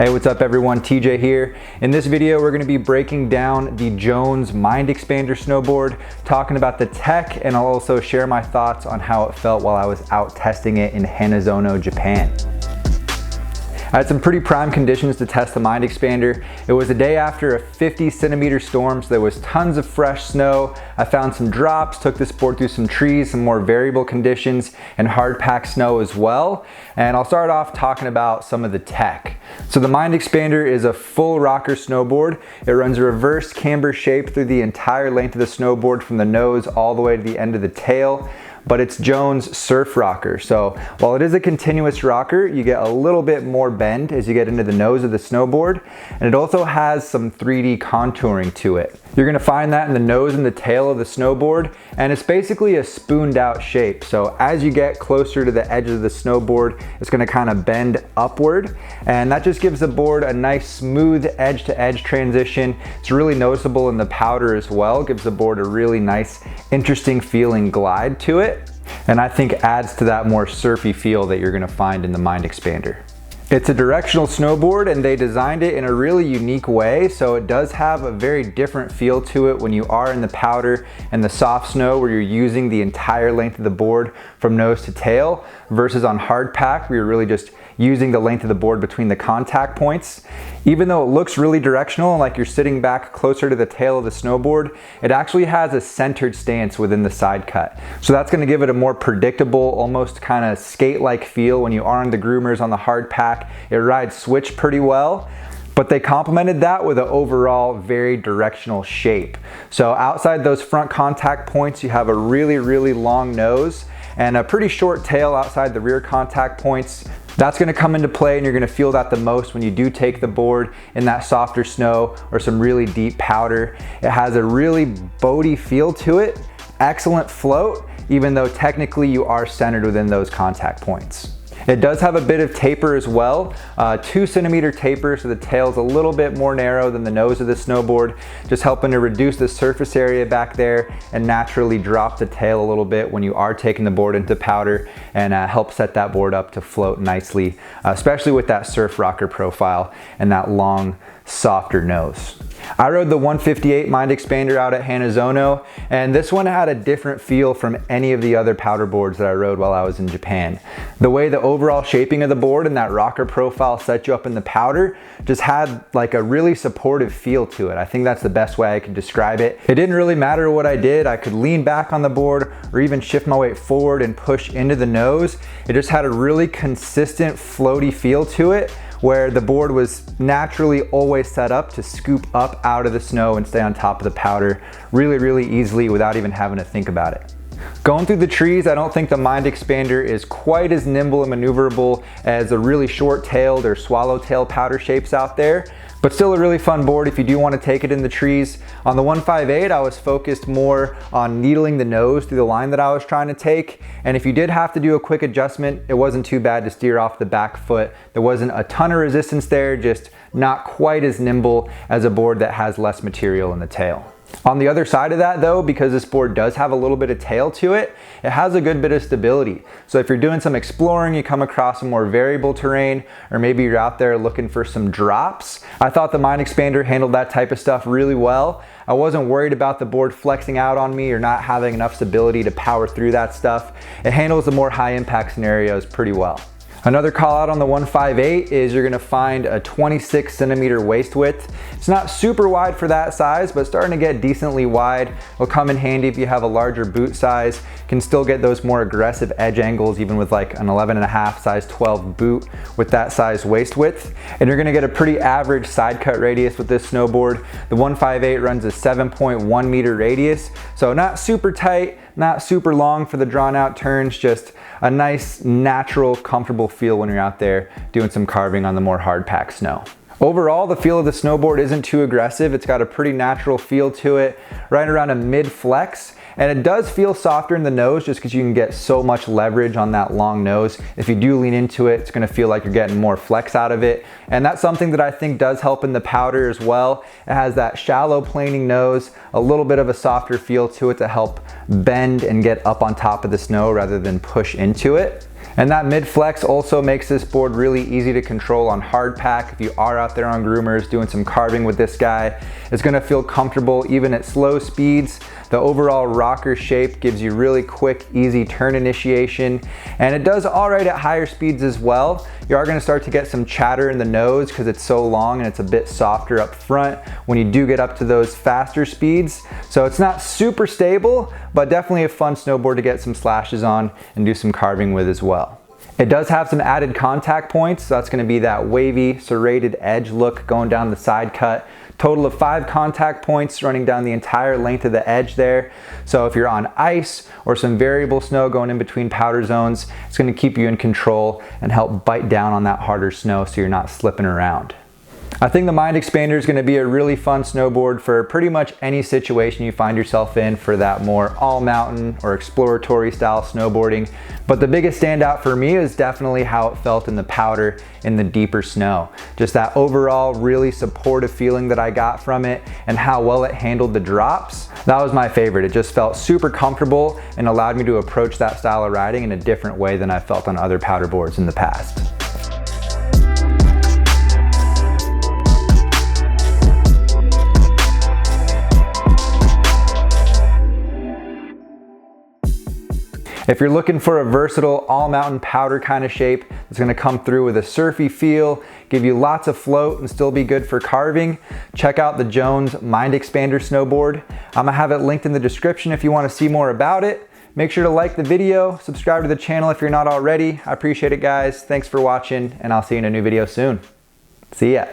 Hey, what's up everyone? TJ here. In this video, we're gonna be breaking down the Jones Mind Expander snowboard, talking about the tech, and I'll also share my thoughts on how it felt while I was out testing it in Hanazono, Japan. I had some pretty prime conditions to test the Mind Expander. It was a day after a 50-centimeter storm, so there was tons of fresh snow. I found some drops, took this board through some trees, some more variable conditions, and hard packed snow as well. And I'll start off talking about some of the tech. So the Mind Expander is a full rocker snowboard. It runs a reverse camber shape through the entire length of the snowboard from the nose all the way to the end of the tail. But it's Jones surf rocker. So while it is a continuous rocker, you get a little bit more bend as you get into the nose of the snowboard. And it also has some 3D contouring to it. You're gonna find that in the nose and the tail of the snowboard. And it's basically a spooned out shape. So as you get closer to the edge of the snowboard, it's gonna kind of bend upward. And that just gives the board a nice smooth edge to edge transition. It's really noticeable in the powder as well. It gives the board a really nice, interesting feeling glide to it. And I think adds to that more surfy feel that you're gonna find in the Mind Expander. It's a directional snowboard and they designed it in a really unique way, so it does have a very different feel to it when you are in the powder and the soft snow where you're using the entire length of the board from nose to tail versus on hard pack where you're really just using the length of the board between the contact points. Even though it looks really directional and like you're sitting back closer to the tail of the snowboard, it actually has a centered stance within the side cut. So that's gonna give it a more predictable, almost kind of skate-like feel when you are on the Groomers on the hard pack. It rides switch pretty well, but they complemented that with an overall very directional shape. So outside those front contact points, you have a really, really long nose and a pretty short tail outside the rear contact points. That's gonna come into play and you're gonna feel that the most when you do take the board in that softer snow or some really deep powder. It has a really boaty feel to it, excellent float, even though technically you are centered within those contact points. It does have a bit of taper as well, 2-centimeter taper, so the tail's a little bit more narrow than the nose of the snowboard, just helping to reduce the surface area back there and naturally drop the tail a little bit when you are taking the board into powder and help set that board up to float nicely, especially with that surf rocker profile and that long, softer nose. I rode the 158 Mind Expander out at Hanazono, and this one had a different feel from any of the other powder boards that I rode while I was in Japan. The way the overall shaping of the board and that rocker profile set you up in the powder just had like a really supportive feel to it. I think that's the best way I could describe it. It didn't really matter what I did. I could lean back on the board or even shift my weight forward and push into the nose. It just had a really consistent floaty feel to it, where the board was naturally always set up to scoop up out of the snow and stay on top of the powder really, really easily without even having to think about it. Going through the trees, I don't think the Mind Expander is quite as nimble and maneuverable as the really short-tailed or swallowtail powder shapes out there, but still a really fun board if you do want to take it in the trees. On the 158, I was focused more on needling the nose through the line that I was trying to take. And if you did have to do a quick adjustment, it wasn't too bad to steer off the back foot. There wasn't a ton of resistance there, just not quite as nimble as a board that has less material in the tail. On the other side of that though, because this board does have a little bit of tail to it, it has a good bit of stability. So if you're doing some exploring, you come across some more variable terrain, or maybe you're out there looking for some drops, I thought the Mind Expander handled that type of stuff really well. I wasn't worried about the board flexing out on me or not having enough stability to power through that stuff. It handles the more high impact scenarios pretty well. Another call out on the 158 is you're gonna find a 26-centimeter waist width. It's not super wide for that size, but starting to get decently wide. It'll come in handy if you have a larger boot size. Can still get those more aggressive edge angles even with like an 11.5 size 12 boot with that size waist width. And you're gonna get a pretty average side cut radius with this snowboard. The 158 runs a 7.1 meter radius, so not super tight, not super long for the drawn out turns, just a nice, natural, comfortable feel when you're out there doing some carving on the more hard packed snow. Overall, the feel of the snowboard isn't too aggressive. It's got a pretty natural feel to it, right around a mid flex. And it does feel softer in the nose just because you can get so much leverage on that long nose. If you do lean into it, it's gonna feel like you're getting more flex out of it. And that's something that I think does help in the powder as well. It has that shallow planing nose, a little bit of a softer feel to it to help bend and get up on top of the snow rather than push into it. And that mid flex also makes this board really easy to control on hard pack. If you are out there on Groomers doing some carving with this guy, it's gonna feel comfortable even at slow speeds. The overall rocker shape gives you really quick, easy turn initiation, and it does all right at higher speeds as well. You are gonna start to get some chatter in the nose because it's so long and it's a bit softer up front when you do get up to those faster speeds. So it's not super stable, but definitely a fun snowboard to get some slashes on and do some carving with as well. It does have some added contact points, so that's gonna be that wavy, serrated edge look going down the side cut. Total of 5 contact points running down the entire length of the edge there. So if you're on ice or some variable snow going in between powder zones, it's gonna keep you in control and help bite down on that harder snow so you're not slipping around. I think the Mind Expander is going to be a really fun snowboard for pretty much any situation you find yourself in for that more all mountain or exploratory style snowboarding. But the biggest standout for me is definitely how it felt in the powder in the deeper snow. Just that overall really supportive feeling that I got from it and how well it handled the drops. That was my favorite. It just felt super comfortable and allowed me to approach that style of riding in a different way than I felt on other powder boards in the past. If you're looking for a versatile all mountain powder kind of shape that's gonna come through with a surfy feel, give you lots of float and still be good for carving, check out the Jones Mind Expander snowboard. I'm gonna have it linked in the description if you wanna see more about it. Make sure to like the video, subscribe to the channel if you're not already. I appreciate it, guys. Thanks for watching, and I'll see you in a new video soon. See ya.